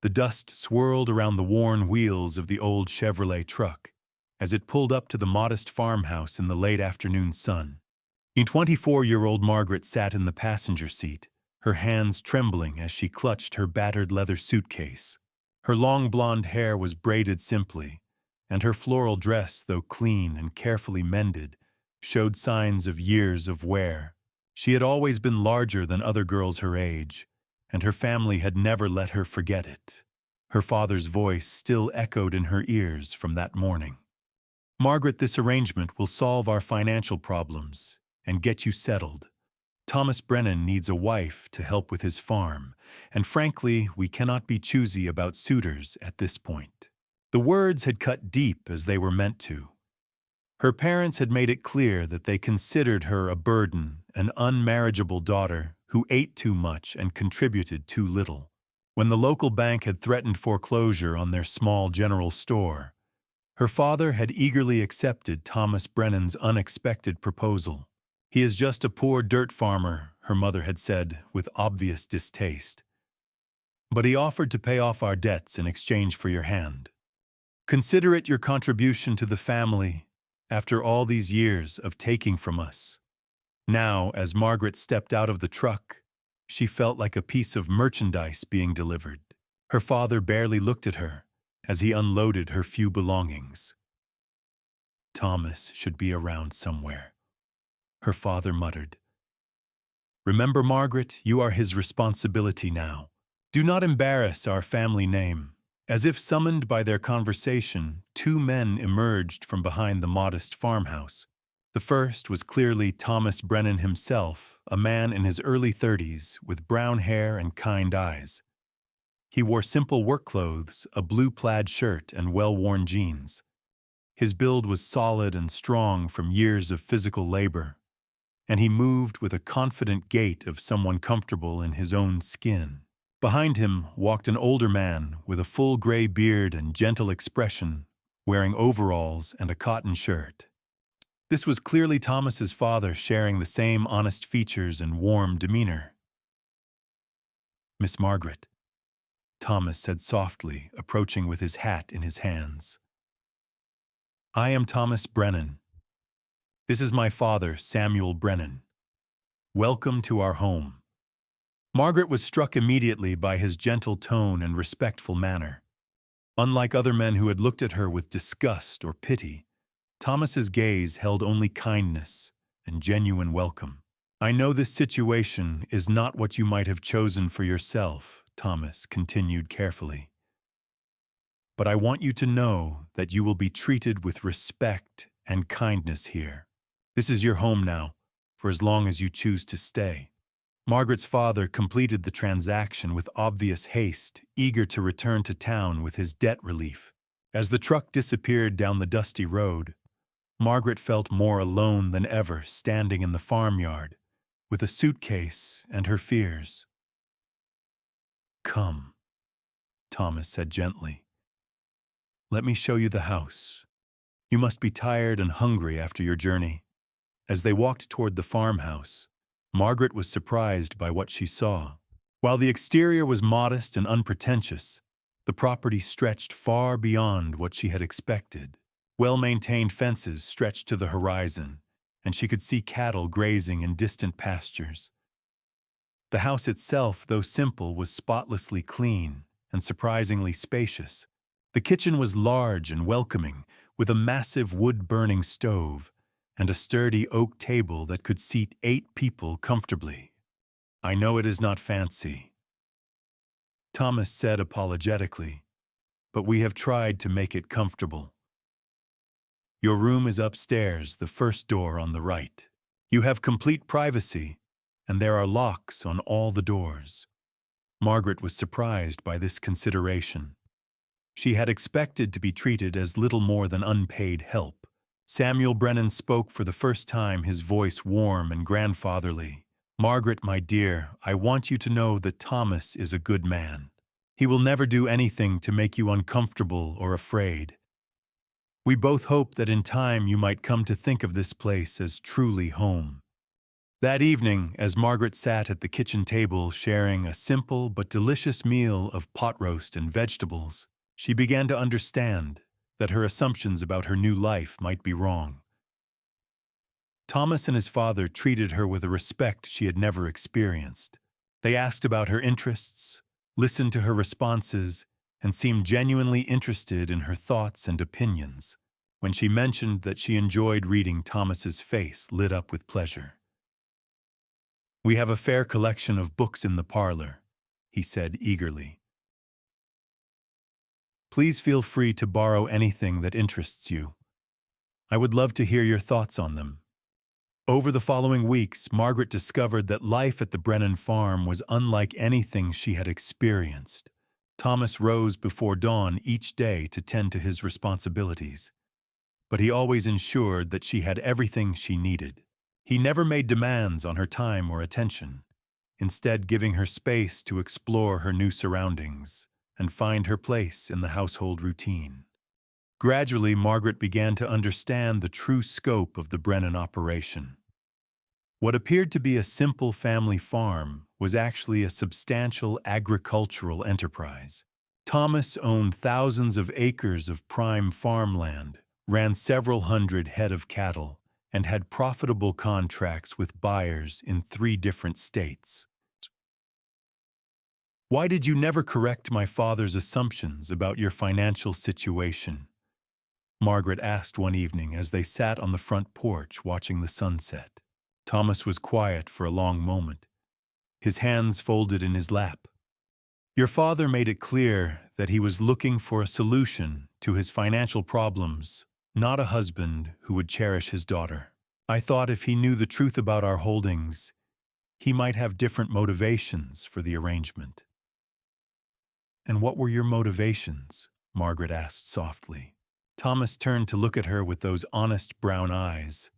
The dust swirled around the worn wheels of the old Chevrolet truck as it pulled up to the modest farmhouse in the late afternoon sun. 24-year-old Margaret sat in the passenger seat, her hands trembling as she clutched her battered leather suitcase. Her long blonde hair was braided simply, and her floral dress, though clean and carefully mended, showed signs of years of wear. She had always been larger than other girls her age, and her family had never let her forget it. Her father's voice still echoed in her ears from that morning. "Margaret, this arrangement will solve our financial problems and get you settled. Thomas Brennan needs a wife to help with his farm, and frankly, we cannot be choosy about suitors at this point." The words had cut deep as they were meant to. Her parents had made it clear that they considered her a burden, an unmarriageable daughter who ate too much and contributed too little. When the local bank had threatened foreclosure on their small general store, her father had eagerly accepted Thomas Brennan's unexpected proposal. "He is just a poor dirt farmer," her mother had said with obvious distaste. "But he offered to pay off our debts in exchange for your hand. Consider it your contribution to the family after all these years of taking from us." Now, as Margaret stepped out of the truck, she felt like a piece of merchandise being delivered. Her father barely looked at her as he unloaded her few belongings. "Thomas should be around somewhere," her father muttered. "Remember, Margaret, you are his responsibility now. Do not embarrass our family name." As if summoned by their conversation, two men emerged from behind the modest farmhouse. The first was clearly Thomas Brennan himself, a man in his early 30s with brown hair and kind eyes. He wore simple work clothes, a blue plaid shirt, and well-worn jeans. His build was solid and strong from years of physical labor, and he moved with a confident gait of someone comfortable in his own skin. Behind him walked an older man with a full gray beard and gentle expression, wearing overalls and a cotton shirt. This was clearly Thomas's father, sharing the same honest features and warm demeanor. "Miss Margaret," Thomas said softly, approaching with his hat in his hands. "I am Thomas Brennan. This is my father, Samuel Brennan. Welcome to our home." Margaret was struck immediately by his gentle tone and respectful manner. Unlike other men who had looked at her with disgust or pity, Thomas's gaze held only kindness and genuine welcome. "I know this situation is not what you might have chosen for yourself," Thomas continued carefully. "But I want you to know that you will be treated with respect and kindness here. This is your home now, for as long as you choose to stay." Margaret's father completed the transaction with obvious haste, eager to return to town with his debt relief. As the truck disappeared down the dusty road, Margaret felt more alone than ever, standing in the farmyard, with a suitcase and her fears. "Come," Thomas said gently. "Let me show you the house. You must be tired and hungry after your journey." As they walked toward the farmhouse, Margaret was surprised by what she saw. While the exterior was modest and unpretentious, the property stretched far beyond what she had expected. Well-maintained fences stretched to the horizon, and she could see cattle grazing in distant pastures. The house itself, though simple, was spotlessly clean and surprisingly spacious. The kitchen was large and welcoming, with a massive wood-burning stove and a sturdy oak table that could seat 8 people comfortably. "I know it is not fancy," Thomas said apologetically, "but we have tried to make it comfortable. Your room is upstairs, the first door on the right. You have complete privacy, and there are locks on all the doors." Margaret was surprised by this consideration. She had expected to be treated as little more than unpaid help. Samuel Brennan spoke for the first time, his voice warm and grandfatherly. "Margaret, my dear, I want you to know that Thomas is a good man. He will never do anything to make you uncomfortable or afraid. We both hope that in time you might come to think of this place as truly home." That evening, as Margaret sat at the kitchen table sharing a simple but delicious meal of pot roast and vegetables, she began to understand that her assumptions about her new life might be wrong. Thomas and his father treated her with a respect she had never experienced. They asked about her interests, listened to her responses, and seemed genuinely interested in her thoughts and opinions. When she mentioned that she enjoyed reading, Thomas's face lit up with pleasure. "We have a fair collection of books in the parlor," he said eagerly. "Please feel free to borrow anything that interests you. I would love to hear your thoughts on them." Over the following weeks, Margaret discovered that life at the Brennan farm was unlike anything she had experienced. Thomas rose before dawn each day to tend to his responsibilities, but he always ensured that she had everything she needed. He never made demands on her time or attention, instead giving her space to explore her new surroundings and find her place in the household routine. Gradually, Margaret began to understand the true scope of the Brennan operation. What appeared to be a simple family farm was actually a substantial agricultural enterprise. Thomas owned thousands of acres of prime farmland, ran several hundred head of cattle, and had profitable contracts with buyers in 3 different states. "Why did you never correct my father's assumptions about your financial situation?" Margaret asked one evening as they sat on the front porch watching the sunset. Thomas was quiet for a long moment, his hands folded in his lap. "Your father made it clear that he was looking for a solution to his financial problems, not a husband who would cherish his daughter. I thought if he knew the truth about our holdings, he might have different motivations for the arrangement." "And what were your motivations?" Margaret asked softly. Thomas turned to look at her with those honest brown eyes.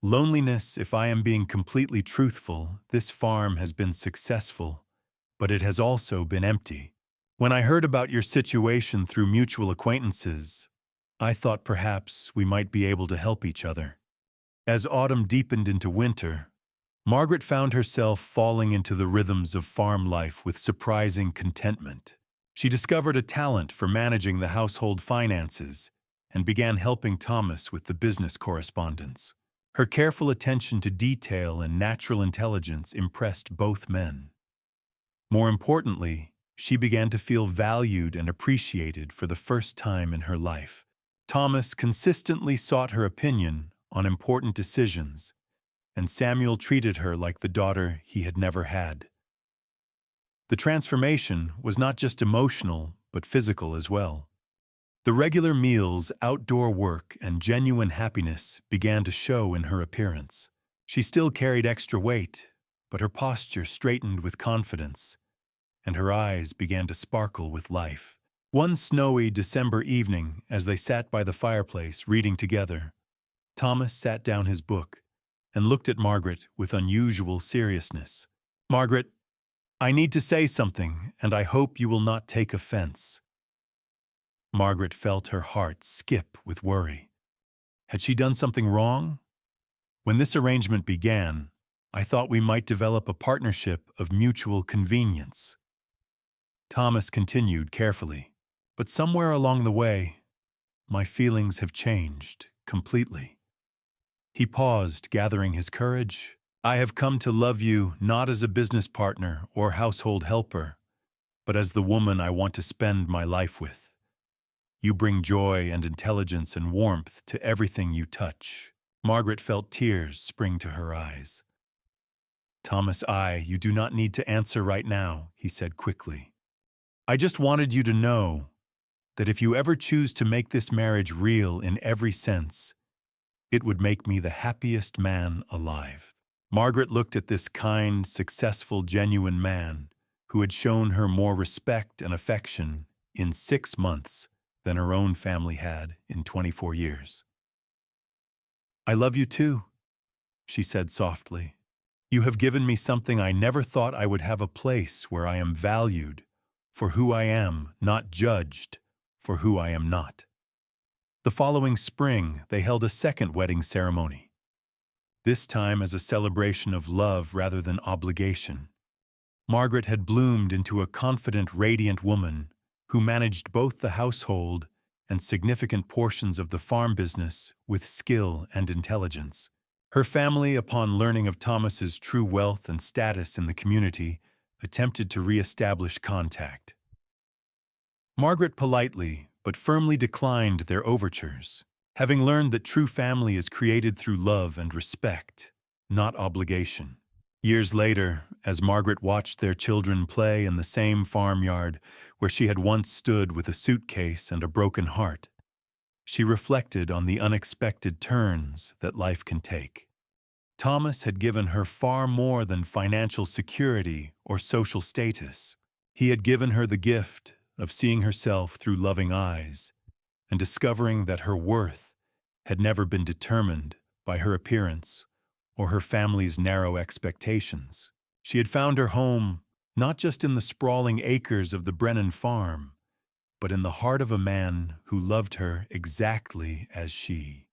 "Loneliness, if I am being completely truthful. This farm has been successful, but it has also been empty. When I heard about your situation through mutual acquaintances, I thought perhaps we might be able to help each other." As autumn deepened into winter, Margaret found herself falling into the rhythms of farm life with surprising contentment. She discovered a talent for managing the household finances and began helping Thomas with the business correspondence. Her careful attention to detail and natural intelligence impressed both men. More importantly, she began to feel valued and appreciated for the first time in her life. Thomas consistently sought her opinion on important decisions, and Samuel treated her like the daughter he had never had. The transformation was not just emotional, but physical as well. The regular meals, outdoor work, and genuine happiness began to show in her appearance. She still carried extra weight, but her posture straightened with confidence, and her eyes began to sparkle with life. One snowy December evening, as they sat by the fireplace reading together, Thomas sat down his book and looked at Margaret with unusual seriousness. "Margaret, I need to say something, and I hope you will not take offense." Margaret felt her heart skip with worry. Had she done something wrong? "When this arrangement began, I thought we might develop a partnership of mutual convenience." Thomas continued carefully, "But somewhere along the way, my feelings have changed completely." He paused, gathering his courage. "I have come to love you not as a business partner or household helper, but as the woman I want to spend my life with. You bring joy and intelligence and warmth to everything you touch." Margaret felt tears spring to her eyes. "Thomas, you do not need to answer right now," he said quickly. "I just wanted you to know that if you ever choose to make this marriage real in every sense, it would make me the happiest man alive." Margaret looked at this kind, successful, genuine man who had shown her more respect and affection in 6 months than her own family had in 24 years. "I love you too," she said softly. "You have given me something I never thought I would have, a place where I am valued for who I am, not judged for who I am not." The following spring, they held a second wedding ceremony. this time as a celebration of love rather than obligation. Margaret had bloomed into a confident, radiant woman who managed both the household and significant portions of the farm business with skill and intelligence. Her family, upon learning of Thomas's true wealth and status in the community, attempted to re-establish contact. Margaret politely but firmly declined their overtures, having learned that true family is created through love and respect, not obligation. Years later, as Margaret watched their children play in the same farmyard where she had once stood with a suitcase and a broken heart, she reflected on the unexpected turns that life can take. Thomas had given her far more than financial security or social status. He had given her the gift of seeing herself through loving eyes and discovering that her worth had never been determined by her appearance or her family's narrow expectations. She had found her home not just in the sprawling acres of the Brennan farm, but in the heart of a man who loved her exactly as she.